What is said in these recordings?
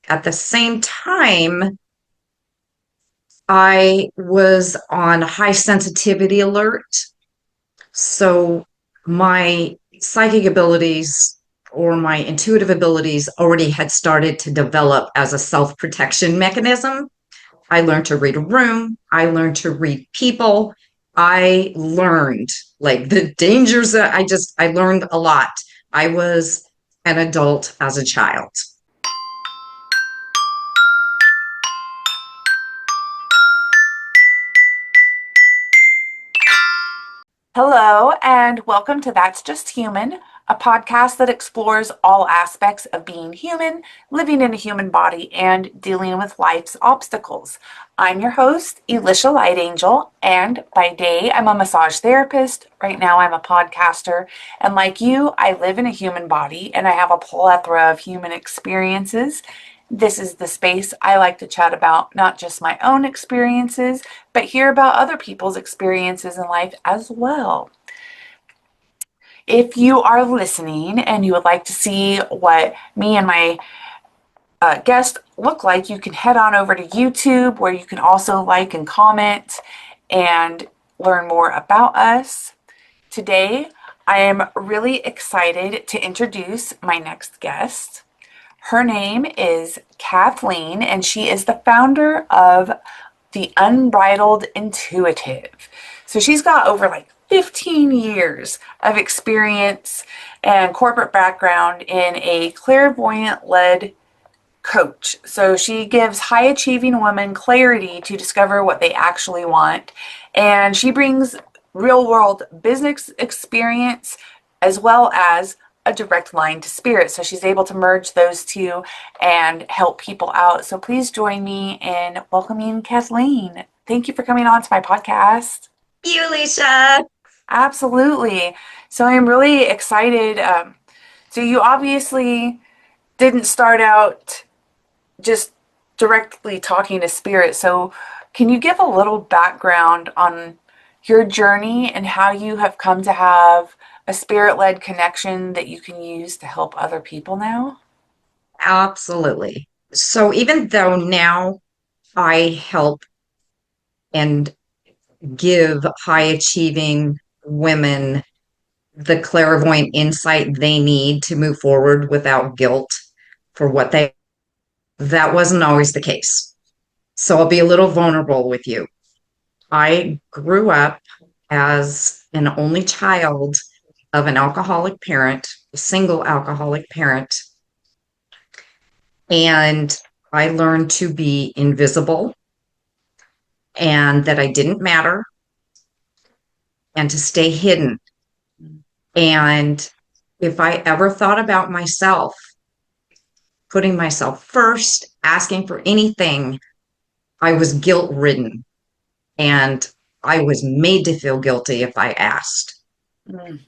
At the same time, I was on high sensitivity alert. So my psychic abilities or my intuitive abilities already had started to develop as a self protection mechanism. I learned to read a room. I learned to read people. I learned like the dangers that I learned a lot. I was an adult as a child. Hello, and welcome to That's Just Human, a podcast that explores all aspects of being human, living in a human body, and dealing with life's obstacles. I'm your host, Elisha LightAngel, and by day, I'm a massage therapist. Right now, I'm a podcaster. And like you, I live in a human body and I have a plethora of human experiences. This is the space I like to chat about not just my own experiences, but hear about other people's experiences in life as well. If you are listening and you would like to see what me and my guest look like, you can head on over to YouTube where you can also like and comment and learn more about us. Today, I am really excited to introduce my next guest. Her name is Cathleen, and she is the founder of The Unbridled Intuitive. So she's got over like 15 years of experience and corporate background in a clairvoyant led coach. So she gives high achieving women clarity to discover what they actually want. And she brings real world business experience as well as a direct line to spirit. So she's able to merge those two and help people out. So please join me in welcoming Kathleen. Thank you for coming on to my podcast. You, Alicia. Absolutely. So I'm really excited. So you obviously didn't start out just directly talking to spirit. So can you give a little background on your journey and how you have come to have a spirit-led connection that you can use to help other people now? Absolutely. So even though now I help and give high achieving women the clairvoyant insight they need to move forward without guilt for what they, that wasn't always the case. So I'll be a little vulnerable with you. I grew up as an only child of an alcoholic parent, a single alcoholic parent, and I learned to be invisible and that I didn't matter and to stay hidden. And if I ever thought about myself, putting myself first, asking for anything, I was guilt ridden and I was made to feel guilty if I asked. Mm.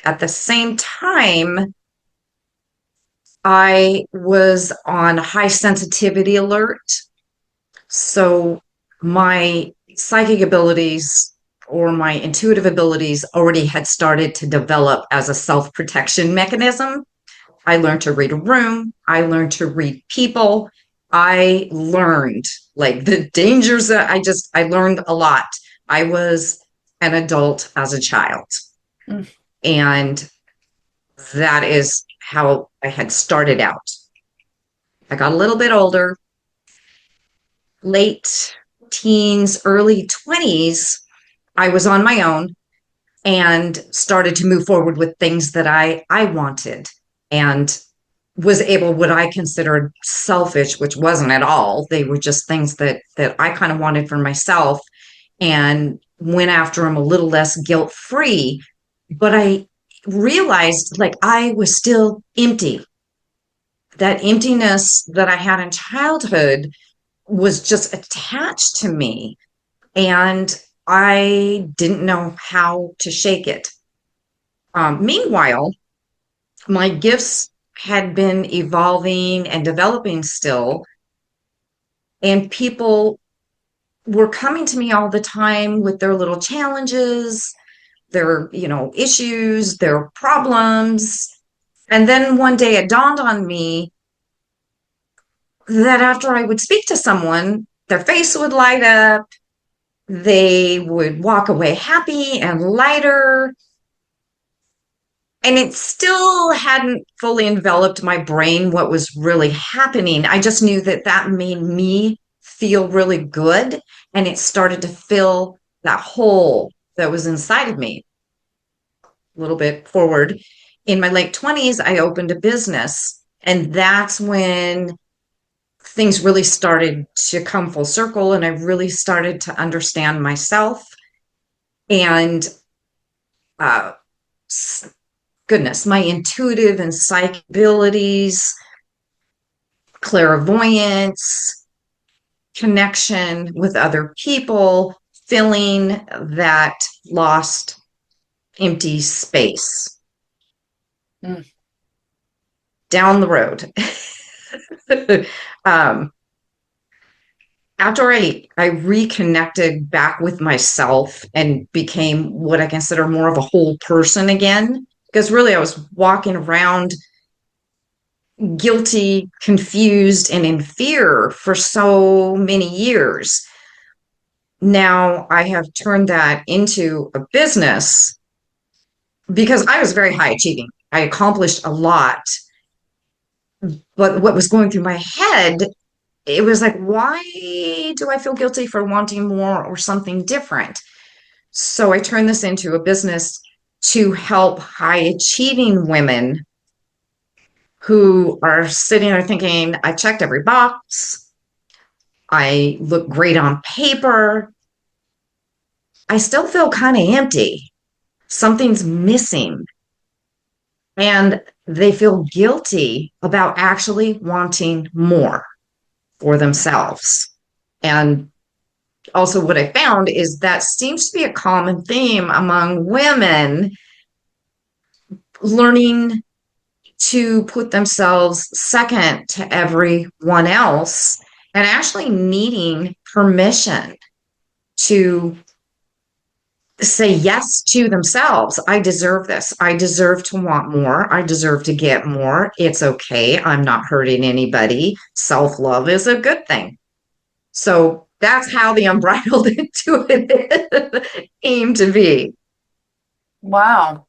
At the same time, I was on high sensitivity alert. So my psychic abilities or my intuitive abilities already had started to develop as a self protection mechanism. I learned to read a room. I learned to read people. I learned like the dangers that I learned a lot. I was an adult as a child. Mm. And that is how I had started out. I got a little bit older, late teens, early 20s. I was on my own and started to move forward with things that I wanted and was able what I considered selfish, which wasn't at all. They were just things that I kind of wanted for myself and went after them a little less guilt free. But I realized like I was still empty. That emptiness that I had in childhood was just attached to me. And I didn't know how to shake it. Meanwhile, my gifts had been evolving and developing still, and people were coming to me all the time with their little challenges, their, issues, their problems. And then one day it dawned on me that after I would speak to someone, their face would light up, they would walk away happy and lighter. And it still hadn't fully enveloped my brain what was really happening. I just knew that that made me feel really good. And it started to fill that hole that was inside of me. A little bit forward. In my late 20s, I opened a business. And that's when things really started to come full circle. And I really started to understand myself. And uh, goodness, my intuitive and psychic abilities, clairvoyance, connection with other people, filling that lost, empty space. Mm. Down the road. um, After I reconnected back with myself and became what I consider more of a whole person again, because really I was walking around guilty, confused, and in fear for so many years. Now I have turned that into a business because I was very high achieving. I accomplished a lot. But what was going through my head, it was like, why do I feel guilty for wanting more or something different? So I turned this into a business to help high achieving women who are sitting there thinking, I checked every box. I look great on paper. I still feel kind of empty. Something's missing. And they feel guilty about actually wanting more for themselves. And also, what I found is that seems to be a common theme among women learning to put themselves second to everyone else and actually needing permission to say yes to themselves. I deserve this. I deserve to want more. I deserve to get more. It's okay. I'm not hurting anybody. Self-love is a good thing. So that's how the Unbridled Intuitive came to be. Wow.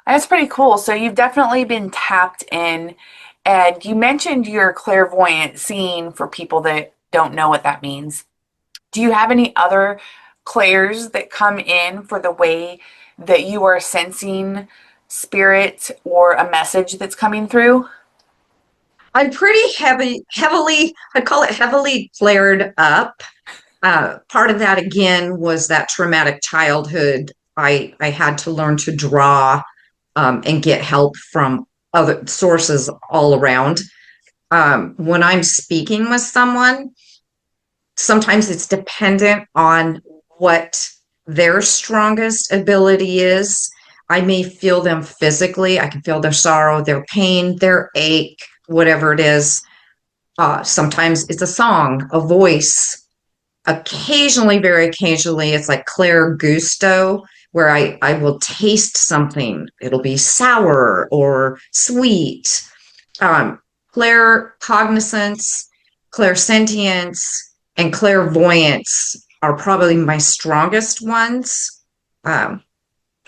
That's pretty cool. So you've definitely been tapped in, and you mentioned your clairvoyant seeing for people that don't know what that means. Do you have any other clairs that come in for the way that you are sensing spirit or a message that's coming through? I'm pretty heavily, I call it heavily flared up. Part of that again was that traumatic childhood. I had to learn to draw and get help from other sources all around. When I'm speaking with someone, sometimes it's dependent on what their strongest ability is. I may feel them physically. I can feel their sorrow, their pain, their ache, whatever it is. Sometimes it's a song, a voice. Occasionally, very occasionally, it's like Claire Gusto, where I will taste something. It'll be sour or sweet. Claire cognizance, clairsentience, and clairvoyance are probably my strongest ones. Um,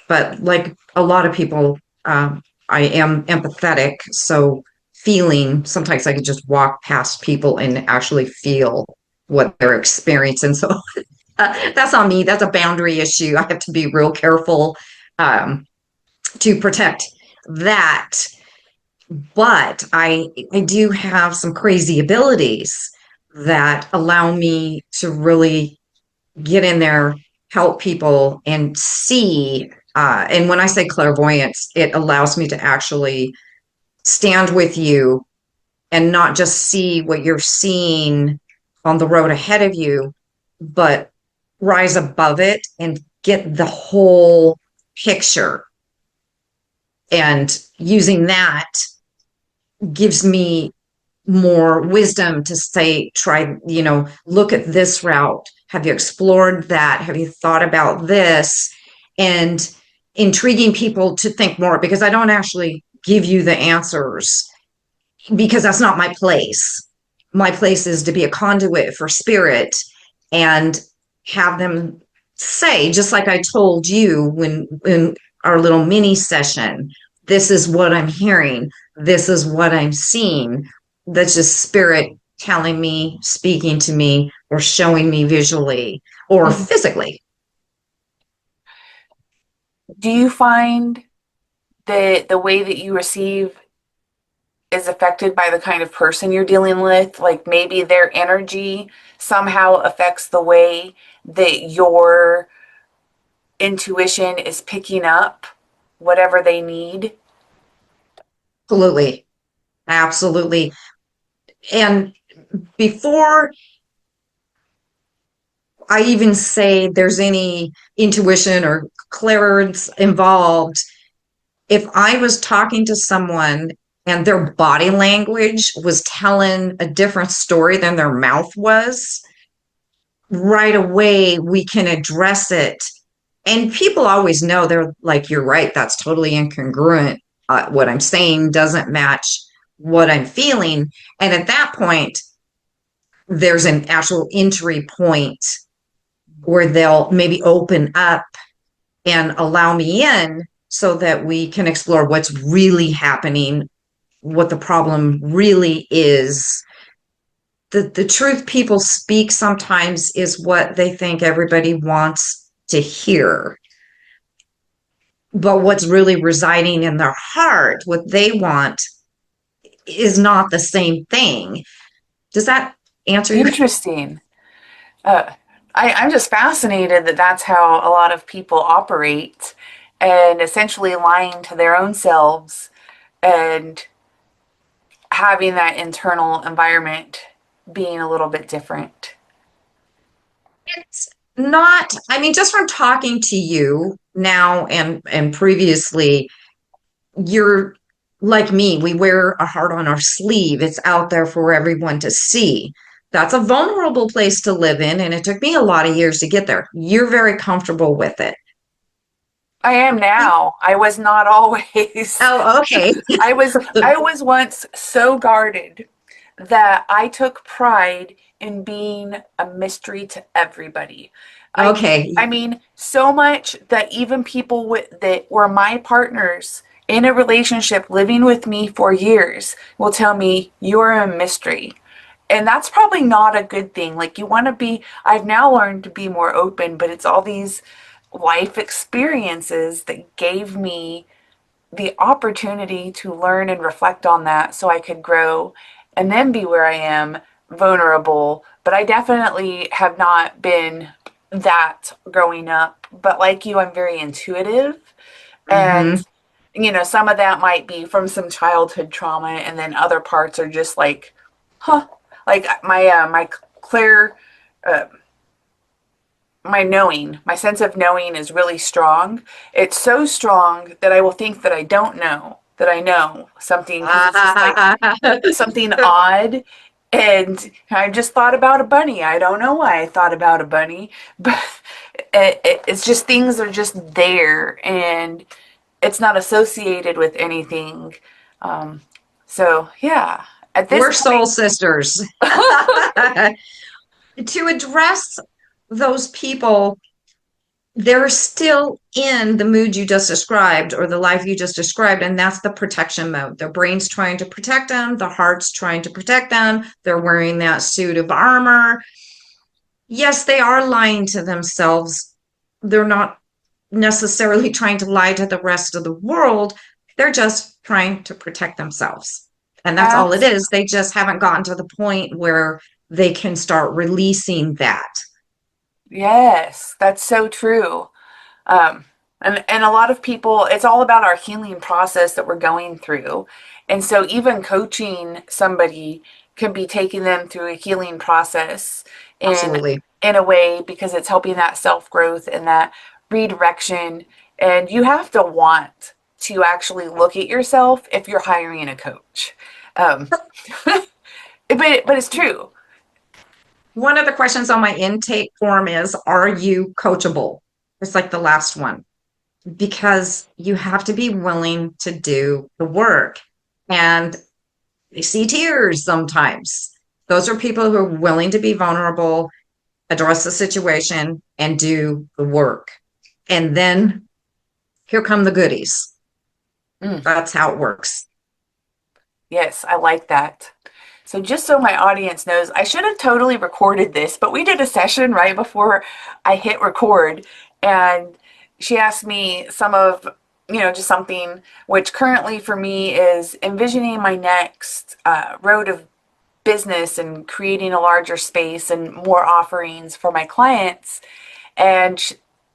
but like a lot of people, I am empathetic. So feeling, sometimes I could just walk past people and actually feel what they're experiencing. So that's on me. That's a boundary issue. I have to be real careful to protect that. But I do have some crazy abilities that allow me to really get in there, help people, and see. And when I say clairvoyance, it allows me to actually stand with you and not just see what you're seeing on the road ahead of you, but rise above it and get the whole picture. And using that gives me more wisdom to say, try, look at this route. Have you explored that? Have you thought about this? And intriguing people to think more, because I don't actually give you the answers because that's not my place. My place is to be a conduit for spirit and have them say, just like I told you when in our little mini session, this is what I'm hearing, this is what I'm seeing. That's just spirit telling me, speaking to me, or showing me visually or Mhm. physically. Do you find that the way that you receive is affected by the kind of person you're dealing with? Like maybe their energy somehow affects the way that your intuition is picking up whatever they need? Absolutely. Absolutely. And before I even say there's any intuition or clairvoyance involved, if I was talking to someone and their body language was telling a different story than their mouth was, right away we can address it. And people always know, they're like, you're right, that's totally incongruent. What I'm saying doesn't match what I'm feeling. And at that point, there's an actual entry point where they'll maybe open up and allow me in so that we can explore what's really happening, what the problem really is. The truth people speak sometimes is what they think everybody wants to hear. But what's really residing in their heart, what they want, is not the same thing. Does that answer your? Interesting. Uh, I'm just fascinated that that's how a lot of people operate and essentially lying to their own selves and having that internal environment being a little bit different. It's not, I mean, just from talking to you now and previously, you're like me, we wear a heart on our sleeve. It's out there for everyone to see. That's a vulnerable place to live in, and it took me a lot of years to get there. You're very comfortable with it. I am now. I was not always. Oh, okay. I was once so guarded that I took pride in being a mystery to everybody. I Okay. mean so much that even people that were my partners in a relationship living with me for years will tell me you're a mystery. And that's probably not a good thing. Like you want to be, I've now learned to be more open, but it's all these life experiences that gave me the opportunity to learn and reflect on that so I could grow and then be where I am, vulnerable. But I definitely have not been that growing up. But like you, I'm very intuitive. And, Hmm. some of that might be from some childhood trauma, and then other parts are just like, huh. Like my clear, uh, my knowing, my sense of knowing is really strong. It's so strong that I will think that I don't know that I know something because it's just like something odd. And I just thought about a bunny. I don't know why I thought about a bunny, but it's just things are just there and it's not associated with anything. Um, so, yeah, at this We're soul point, sisters. To address those people, they're still in the mood you just described or the life you just described, and that's the protection mode. Their brain's trying to protect them, the heart's trying to protect them, they're wearing that suit of armor. Yes, they are lying to themselves. They're not necessarily trying to lie to the rest of the world, they're just trying to protect themselves. And that's all it abs- is. They just haven't gotten to the point where they can start releasing that. yes, that's so true. Um, and a lot of people, it's all about our healing process that we're going through. And so even coaching somebody can be taking them through a healing process in Absolutely. in a way because it's helping that self-growth and that redirection. And you have to want to actually look at yourself if you're hiring a coach. Um, but it's true. One of the questions on my intake form is, are you coachable? It's like the last one. because you have to be willing to do the work. And I see tears sometimes. Those are people who are willing to be vulnerable, address the situation, and do the work. And then here come the goodies. Mm, That's how it works. yes, I like that. So just so my audience knows, I should have totally recorded this, but we did a session right before I hit record, and she asked me some of, just something which currently for me is envisioning my next road of business and creating a larger space and more offerings for my clients. And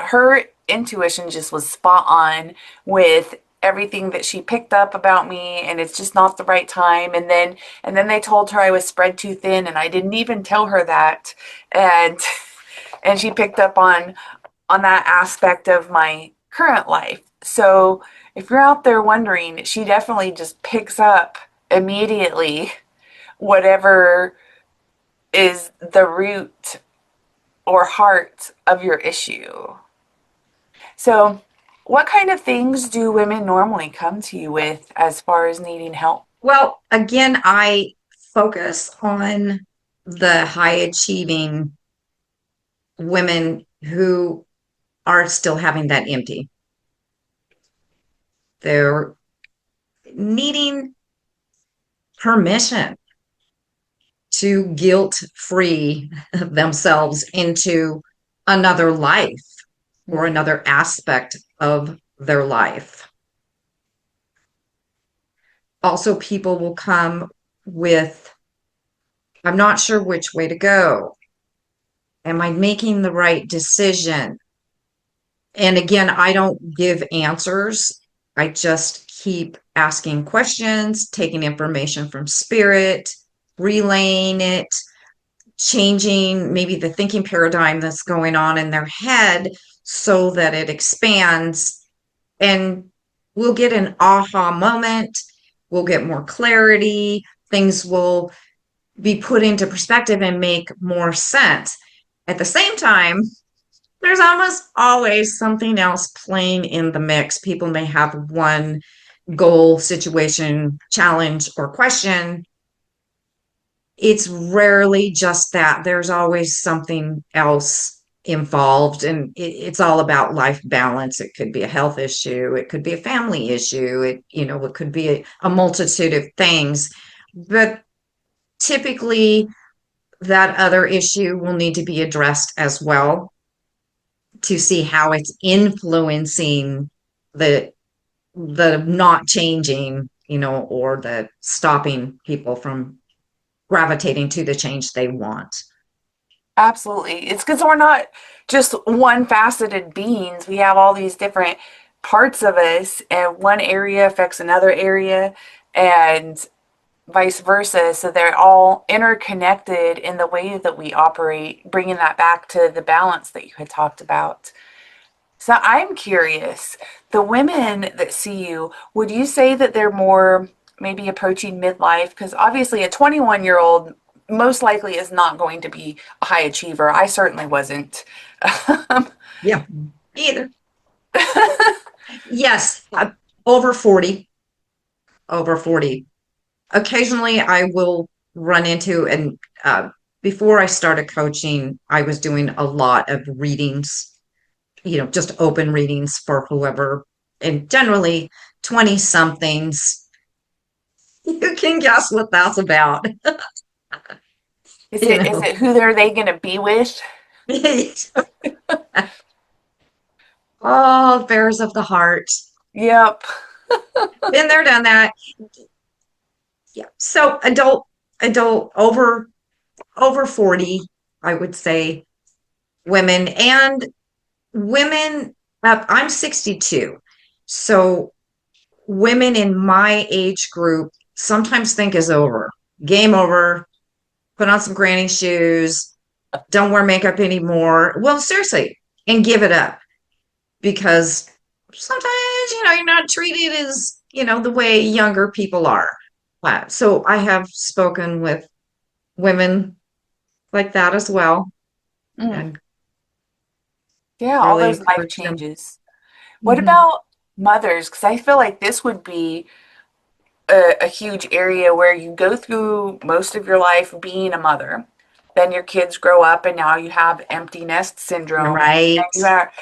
her intuition just was spot on with everything that she picked up about me, and it's just not the right time. And then they told her I was spread too thin, and I didn't even tell her that. And and she picked up on that aspect of my current life. So if you're out there wondering, she definitely just picks up immediately whatever is the root or heart of your issue. So, what kind of things do women normally come to you with as far as needing help? Well, again, I focus on the high achieving women who are still having that empty. They're needing permission to guilt free themselves into another life or Mm, another aspect of their life. Also, people will come with, I'm not sure which way to go. Am I making the right decision? And again, I don't give answers. I just keep asking questions, taking information from spirit, relaying it, changing maybe the thinking paradigm that's going on in their head so that it expands, and we'll get an aha moment. We'll get more clarity. Things will be put into perspective and make more sense. At the same time, there's almost always something else playing in the mix. People may have one goal, situation, challenge, or question. It's rarely just that. There's always something else involved, and it's all about life balance. It could be a health issue, it could be a family issue, it could be a multitude of things. But typically, that other issue will need to be addressed as well to see how it's influencing the not changing, or the stopping people from gravitating to the change they want. absolutely. It's because we're not just one faceted beings. We have all these different parts of us, and one area affects another area, and vice versa. So they're all interconnected in the way that we operate, bringing that back to the balance that you had talked about. So I'm curious, the women that see you, would you say that they're more maybe approaching midlife? Because obviously a 21-year-old most likely is not going to be a high achiever. I certainly wasn't. Yeah, either. Yes, over 40, over 40. Occasionally I will run into, and before I started coaching, I was doing a lot of readings, just open readings for whoever, and generally 20 somethings. You can guess what that's about, Is you it is know. it who are they going to be with? Oh, affairs of the heart. Yep. Been there, done that. Yeah. So adult over 40, I would say, women, and women I'm 62. So women in my age group sometimes think is over. Game over, put on some granny shoes, don't wear makeup anymore. Well, seriously, and give it up, because sometimes, you're not treated as, the way younger people are. So I have spoken with women like that as well, Mm. and Yeah, all really those life encourage them. changes. What Mhm. about mothers? Because I feel like this would be a huge area where you go through most of your life being a mother. Then your kids grow up, and now you have empty nest syndrome, and Right. you are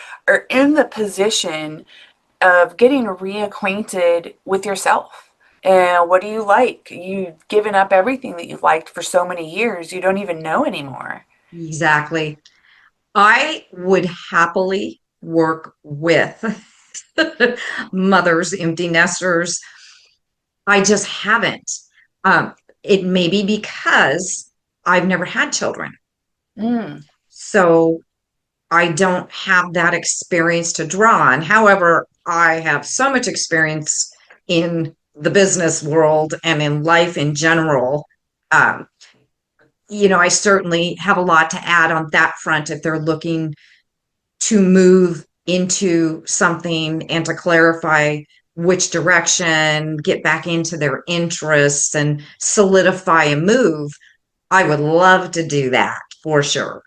in the position of getting reacquainted with yourself. And what do you like? You've given up everything that you've liked for so many years, you don't even know anymore. Exactly. I would happily work with mothers, empty nesters. I just haven't. Um, it may be because I've never had children. Mm, So I don't have that experience to draw on. However, I have so much experience in the business world and in life in general. Um, I certainly have a lot to add on that front if they're looking to move into something and to clarify which direction, get back into their interests and solidify a move. I would love to do that for sure.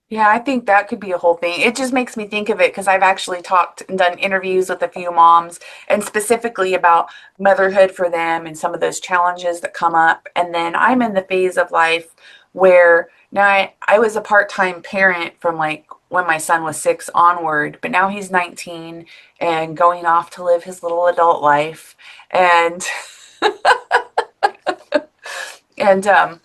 yeah, I think that could be a whole thing. It just makes me think of it because I've actually talked and done interviews with a few moms and specifically about motherhood for them and some of those challenges that come up. And then I'm in the phase of life where now I was a part-time parent from like when my son was 6 onward, but now he's 19 and going off to live his little adult life. And and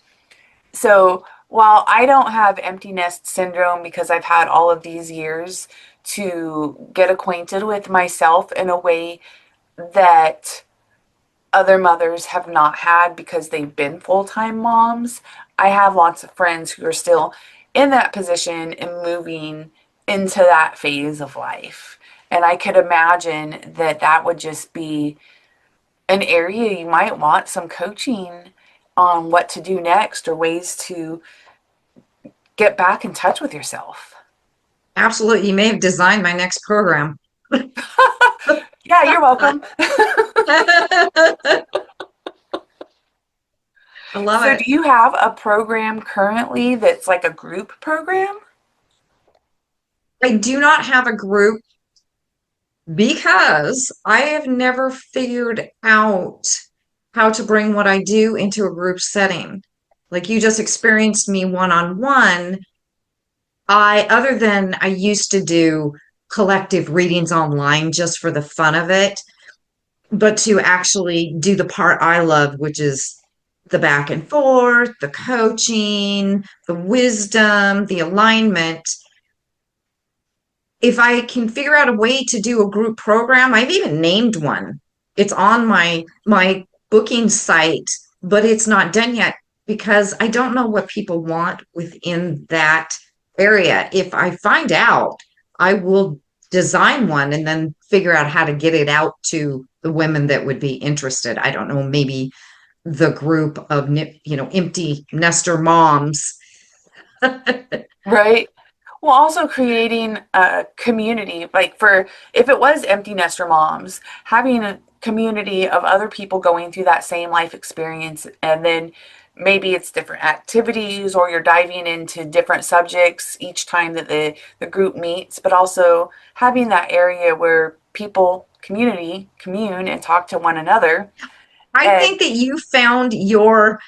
so while I don't have empty nest syndrome because I've had all of these years to get acquainted with myself in a way that other mothers have not had because they've been full-time moms, I have lots of friends who are still in that position and moving into that phase of life. And I could imagine that that would just be an area you might want some coaching on what to do next or ways to get back in touch with yourself. Absolutely. You may have designed my next program. Yeah, you're welcome. I love So, do it. you have a program currently that's like a group program? I do not have a group because I have never figured out how to bring what I do into a group setting. Like you just experienced me one on one. Other than I used to do collective readings online just for the fun of it, but to actually do the part I love, which is the back and forth, the coaching, the wisdom, the alignment. If I can figure out a way to do a group program, I've even named one. It's on my booking site, but it's not done yet because I don't know what people want within that area. If I find out, I will design one and then figure out how to get it out to the women that would be interested. I don't know, maybe the group of empty nester moms. Right. Well, also creating a community, like for if it was empty nester moms, having a community of other people going through that same life experience, and then maybe it's different activities or you're diving into different subjects each time that the group meets, but also having that area where people, community, commune and talk to one another. I And think that you found your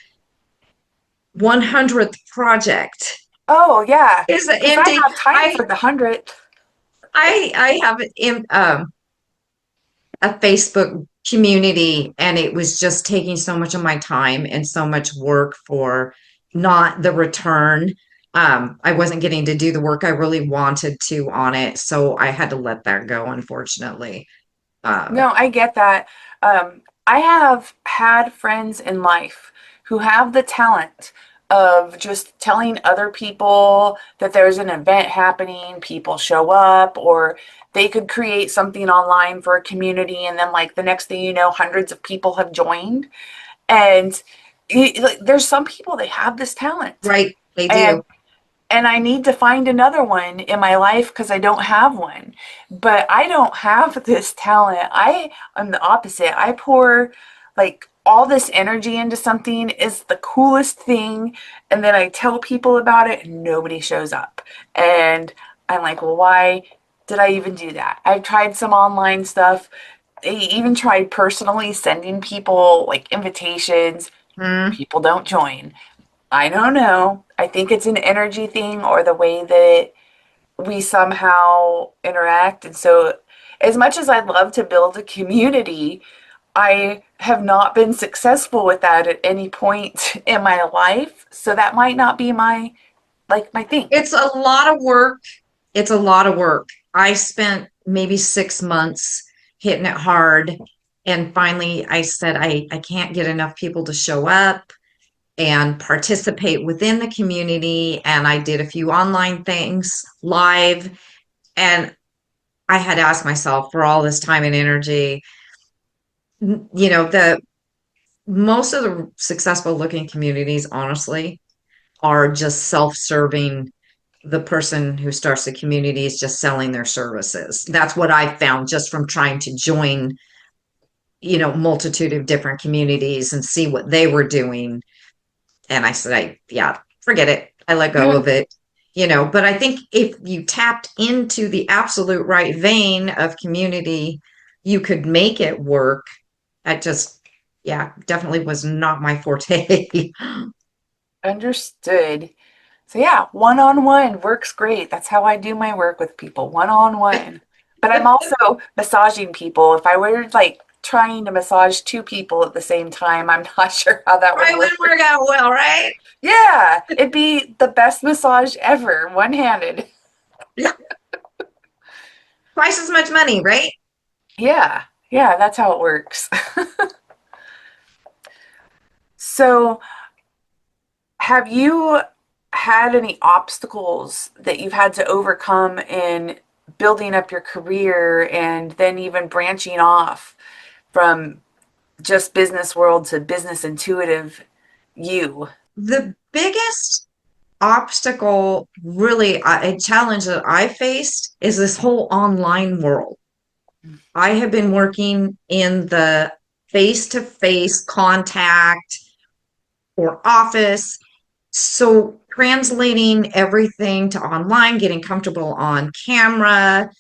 100th project oh, yeah, is because I empty. have time for the 100th. I have a Facebook community, and it was just taking so much of my time and so much work for not the return. I wasn't getting to do the work I really wanted to on it, so I had to let that go, unfortunately. Um, No, I get that. I have had friends in life who have the talent of just telling other people that there's an event happening, people show up, or they could create something online for a community, and then, like, the next thing you know, hundreds of people have joined. And like, there's some people that have this talent. right, they And do. and I need to find another one in my life because I don't have one. But I don't have this talent. I am the opposite. I pour like all this energy into something is the coolest thing, and then I tell people about it and nobody shows up. And I'm like, well, why? did I even do that? I've tried some online stuff. I even tried personally sending people like invitations. Hmm. People don't join. I don't know. I think it's an energy thing or the way that we somehow interact. And so, as much as I'd love to build a community, I have not been successful with that at any point in my life. So that might not be my thing. It's a lot of work. It's a lot of work. I spent maybe 6 months hitting it hard. And finally, I said, I can't get enough people to show up and participate within the community. And I did a few online things live. And I had asked myself for all this time and energy, the most of the successful looking communities, honestly, are just self-serving. The person who starts the community is just selling their services. That's what I found just from trying to join, multitude of different communities and see what they were doing. And I said, yeah, forget it. I let go of it. But I think if you tapped into the absolute right vein of community, you could make it work. I just, yeah, definitely was not my forte. Understood. So yeah, one-on-one works great. That's how I do my work with people, one-on-one. But I'm also massaging people. If I were like trying to massage two people at the same time, I'm not sure how that would Probably work. wouldn't work out well, right? Yeah, it'd be the best massage ever, one-handed. Yeah. Twice as much money, right? Yeah, yeah, that's how it works. So, have you had any obstacles that you've had to overcome in building up your career and then even branching off from just business world to business intuitive you? The biggest obstacle, really, a challenge that I faced is this whole online world. I have been working in the face to face contact or office. So translating everything to online, getting comfortable on camera,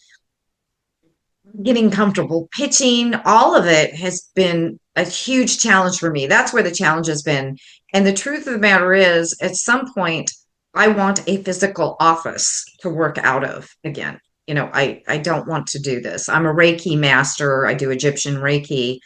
getting comfortable pitching, all of it has been a huge challenge for me. That's where the challenge has been. And the truth of the matter is, at some point, I want a physical office to work out of again. I don't want to do this. I'm a Reiki master. I do Egyptian Reiki.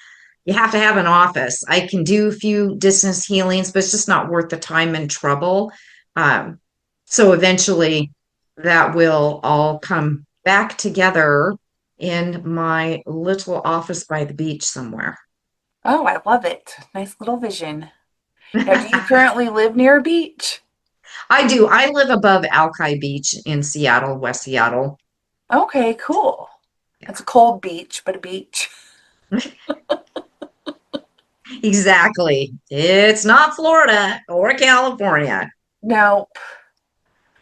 You have to have an office. I can do a few distance healings, but it's just not worth the time and trouble. Um, so eventually that will all come back together in my little office by the beach somewhere. Oh, I love it. Nice little vision. Now, do you currently live near a beach? I do. I live above Alki Beach in Seattle, West Seattle. Okay, cool. It's a cold beach, but a beach. Exactly. It's not Florida or California. No,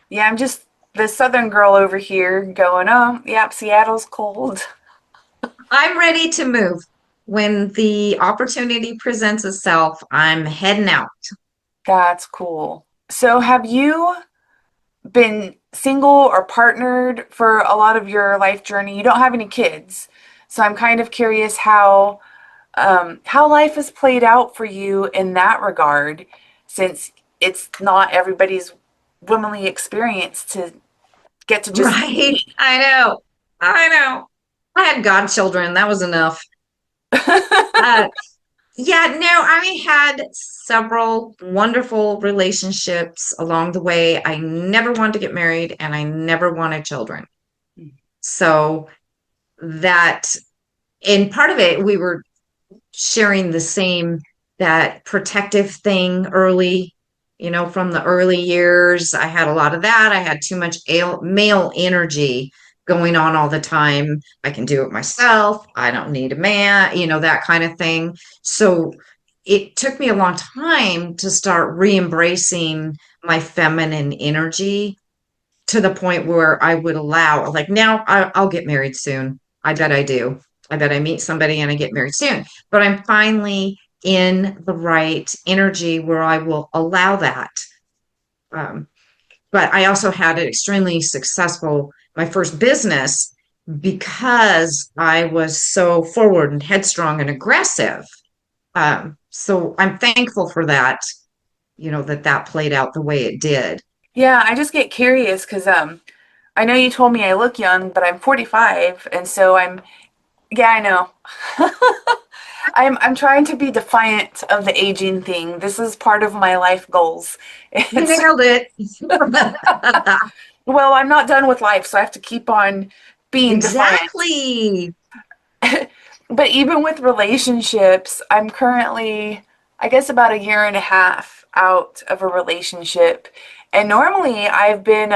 yeah, I'm just the southern girl over here going, oh, yep, Seattle's cold. I'm ready to move. When the opportunity presents itself, I'm heading out. That's cool. So, have you been single or partnered for a lot of your life journey? You don't have any kids. So, I'm kind of curious how life has played out for you in that regard, since it's not everybody's womanly experience to get to just Right? be. I know. I know. I had godchildren. That was enough. Uh, Yeah, no, I had several wonderful relationships along the way. I never wanted to get married and I never wanted children. So that, and part of it, we were sharing the same, that protective thing early, from the early years. I had a lot of that. I had too much male energy going on all the time. I can do it myself. I don't need a man, that kind of thing. So it took me a long time to start re-embracing my feminine energy to the point where I would allow, like now I'll get married soon. I bet I do. I bet I meet somebody and I get married soon. But I'm finally in the right energy where I will allow that. Um, but I also had an extremely successful, my first business. because I was so forward and headstrong and aggressive. So I'm thankful for that, that played out the way it did. Yeah, I just get curious because I know you told me I look young, but I'm 45, and so yeah, I know. I'm trying to be defiant of the aging thing. This is part of my life goals. You It's nailed it. well, I'm not done with life, so I have to keep on being defiant. Exactly. But even with relationships, I'm currently, I guess, about a year and a half out of a relationship. And normally I've been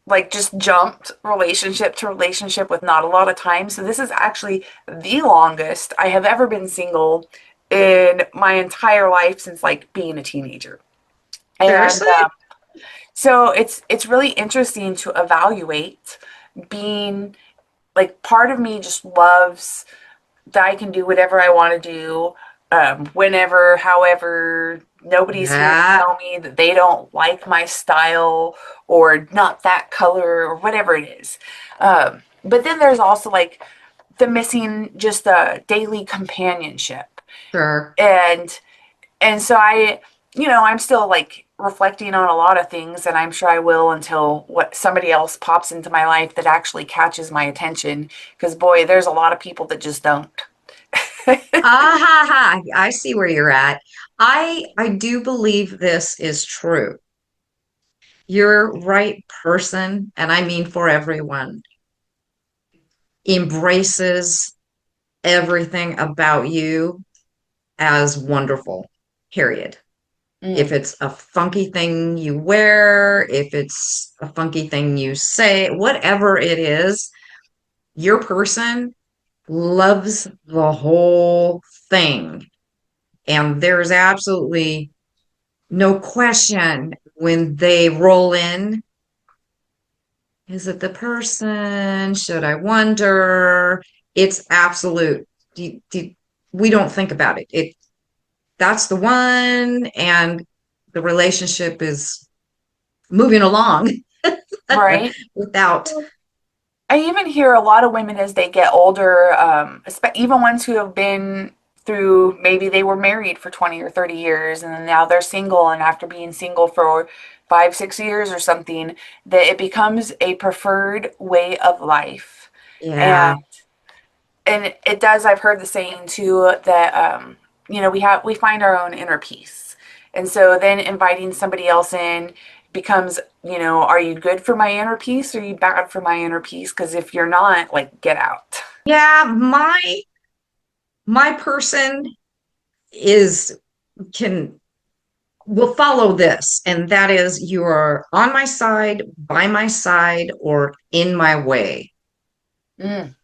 like just jumped relationship to relationship with not a lot of time. So this is actually the longest I have ever been single in my entire life since like being a teenager. And Seriously? so it's really interesting to evaluate being like part of me just loves that I can do whatever I want to do, whenever, however. Nobody's here to Yeah, tell me that they don't like my style or not that color or whatever it is. But then there's also like the missing just the daily companionship. sure. And so I'm still like reflecting on a lot of things, and I'm sure I will until what somebody else pops into my life that actually catches my attention. Because boy, there's a lot of people that just don't. Ah, ha, ha. I see where you're at. I do believe this is true. Your right person, and I mean for everyone, embraces everything about you as wonderful, period. If Mm, it's a funky thing you wear, if it's a funky thing you say, whatever it is, your person loves the whole thing. And there's absolutely no question when they roll in. Is it the person? Should I wonder? It's absolute. We don't think about it. That's the one, and the relationship is moving along right. without. I even hear a lot of women as they get older, even ones who have been through maybe they were married for 20 or 30 years and then now they're single, and after being single for 5, 6 years or something, that it becomes a preferred way of life. And Yeah, it does, I've heard the saying too that we find our own inner peace. And so then inviting somebody else in becomes, are you good for my inner peace or are you bad for my inner peace? Because if you're not, like, get out. yeah. My person is can will follow this, and that is you are on my side, by my side, or in my way. Mm,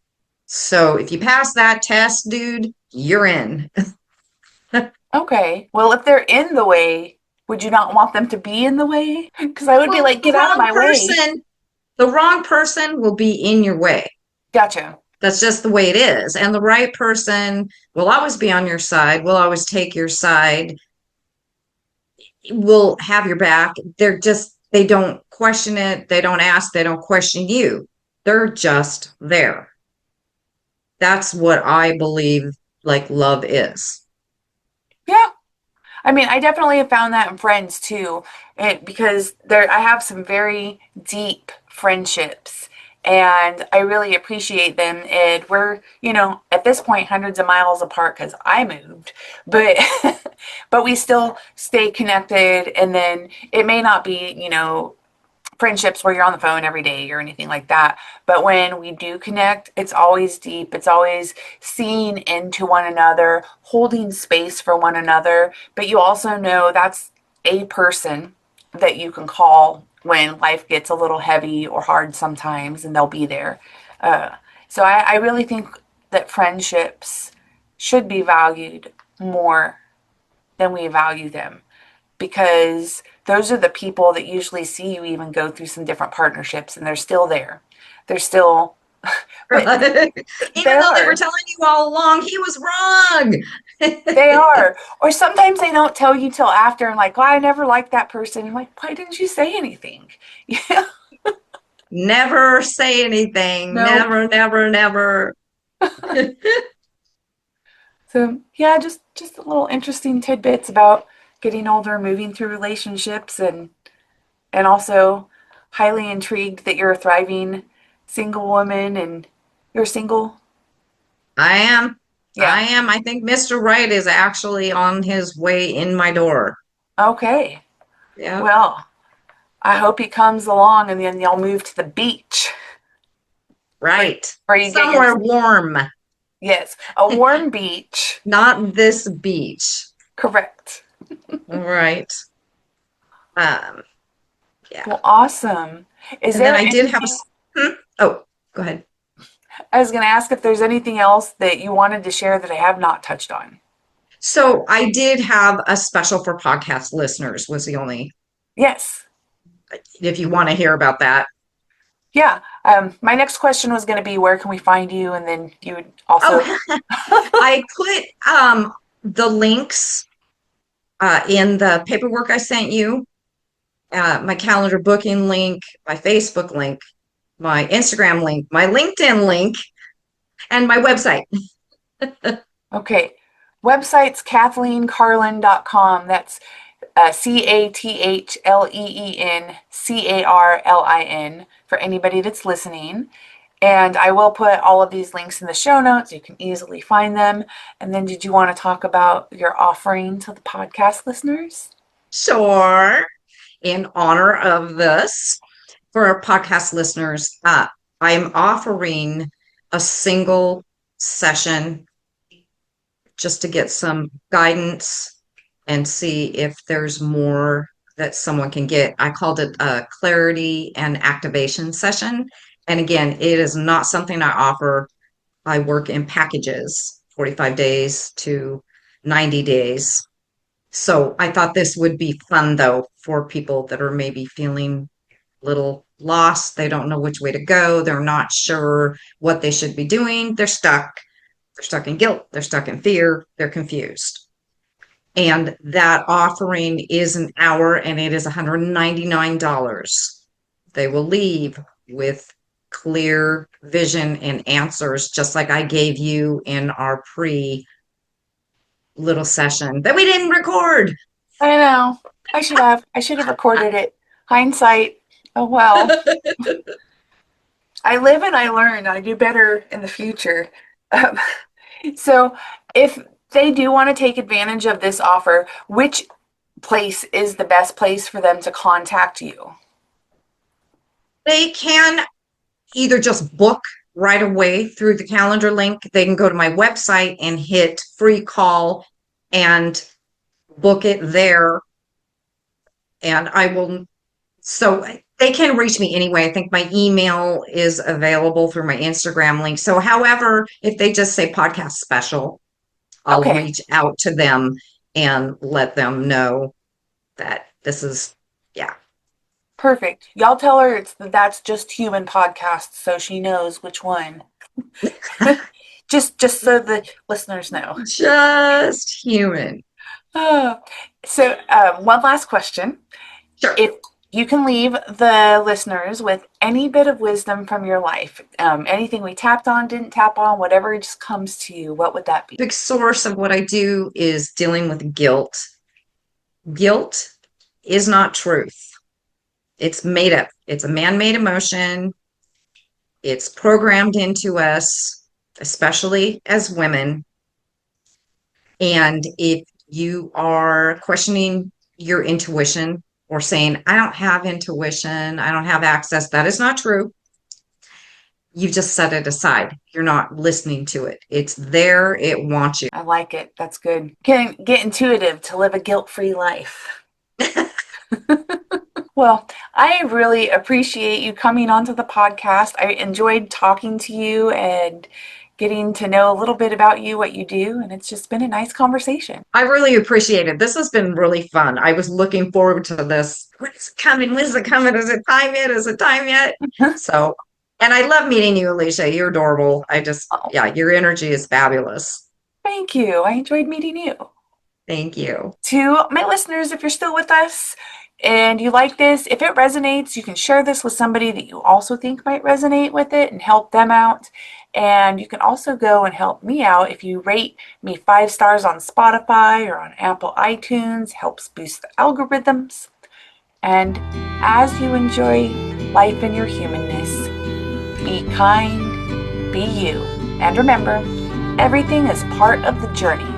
So if you pass that test, dude, you're in. okay. Well, if they're in the way, would you not want them to be in the way? Because I would be Well, like, get out of my way. the wrong person will be in your way. Gotcha. That's just the way it is. And the right person will always be on your side, will always take your side, will have your back. They don't question it. They don't ask. They don't question you. They're just there. That's what I believe like love is. Yeah. I mean, I definitely have found that in friends too, because I have some very deep friendships, and I really appreciate them. And we're, at this point, hundreds of miles apart because I moved, but but we still stay connected. And then it may not be, friendships where you're on the phone every day or anything like that. But when we do connect, it's always deep. It's always seeing into one another, holding space for one another. But you also know that's a person that you can call when life gets a little heavy or hard sometimes, and they'll be there. Uh, so I really think that friendships should be valued more than we value them, because those are the people that usually see you even go through some different partnerships and they're still there. They're still, but they Even though they were are. telling you all along he was wrong. They are. Or sometimes they don't tell you till after and like, oh, I never liked that person. I'm like, why didn't you say anything? Yeah. Never say anything. Nope. Never, never, never. So yeah, just a little interesting tidbits about getting older, moving through relationships, and also highly intrigued that you're a thriving single woman and you're single. I am. Yeah. I am. I think Mr. Right is actually on his way in my door. Okay. Yeah. Well, I hope he comes along and then y'all move to the beach where, Right. where you get your, Somewhere warm, yes, a warm beach. not this beach. Correct. Right. Um, yeah. Well, awesome. Is And then there I did have a, anything, oh, go ahead. I was going to ask if there's anything else that you wanted to share that I have not touched on. So I did have a special for podcast listeners was the only, Yes. if you want to hear about that. Yeah. My next question was going to be where can we find you? And then you would also, Oh, I put the links in the paperwork I sent you, my calendar booking link, my Facebook link, my Instagram link, my LinkedIn link, and my website. okay. Website's CathleenCarlin.com. That's CathleenCarlin for anybody that's listening. And I will put all of these links in the show notes. You can easily find them. And then, did you want to talk about your offering to the podcast listeners? Sure. In honor of this, for our podcast listeners, I'm offering a single session just to get some guidance and see if there's more that someone can get. I called it a clarity and activation session. And again, it is not something I offer. I work in packages, 45 days to 90 days. So I thought this would be fun though for people that are maybe feeling a little lost. They don't know which way to go. They're not sure what they should be doing. They're stuck. They're stuck in guilt. They're stuck in fear. They're confused. And that offering is an hour and it is $199. They will leave with clear vision and answers, just like I gave you in our pre little session that we didn't record. I know. I should have. I should have recorded it. Hindsight. Oh well. I live and I learn. I do better in the future. Um, so, if they do want to take advantage of this offer, which place is the best place for them to contact you? They can either just book right away through the calendar link. They can go to my website and hit free call and book it there. And I will, so they can reach me anyway. I think my email is available through my Instagram link. So, however, if they just say podcast special, I'll Okay, reach out to them and let them know that this is, yeah. perfect. Y'all tell her that's just human podcast, so she knows which one. Just so the listeners know. Just human. Oh, so, one last question. Sure. If you can leave the listeners with any bit of wisdom from your life, anything we tapped on, didn't tap on, whatever just comes to you, what would that be? Big source of what I do is dealing with guilt. Guilt is not truth. It's made up. It's a man-made emotion. It's programmed into us, especially as women. And if you are questioning your intuition or saying, I don't have intuition, I don't have access, that is not true. You've just set it aside. You're not listening to it. It's there. It wants you. I like it. That's good. Can get intuitive to live a guilt-free life. Well, I really appreciate you coming onto the podcast. I enjoyed talking to you and getting to know a little bit about you, what you do, and it's just been a nice conversation. I really appreciate it. This has been really fun. I was looking forward to this. When is it coming? When is it coming? Is it time yet? Is it time yet? So, and I love meeting you, Elisha. You're adorable. Oh, Yeah, your energy is fabulous. thank you. I enjoyed meeting you. Thank you. To my listeners, if you're still with us, and you like this, if it resonates, you can share this with somebody that you also think might resonate with it and help them out. And you can also go and help me out if you rate me 5 stars on Spotify or on Apple iTunes. Helps boost the algorithms. And as you enjoy life in your humanness, be kind, be you, and remember, everything is part of the journey.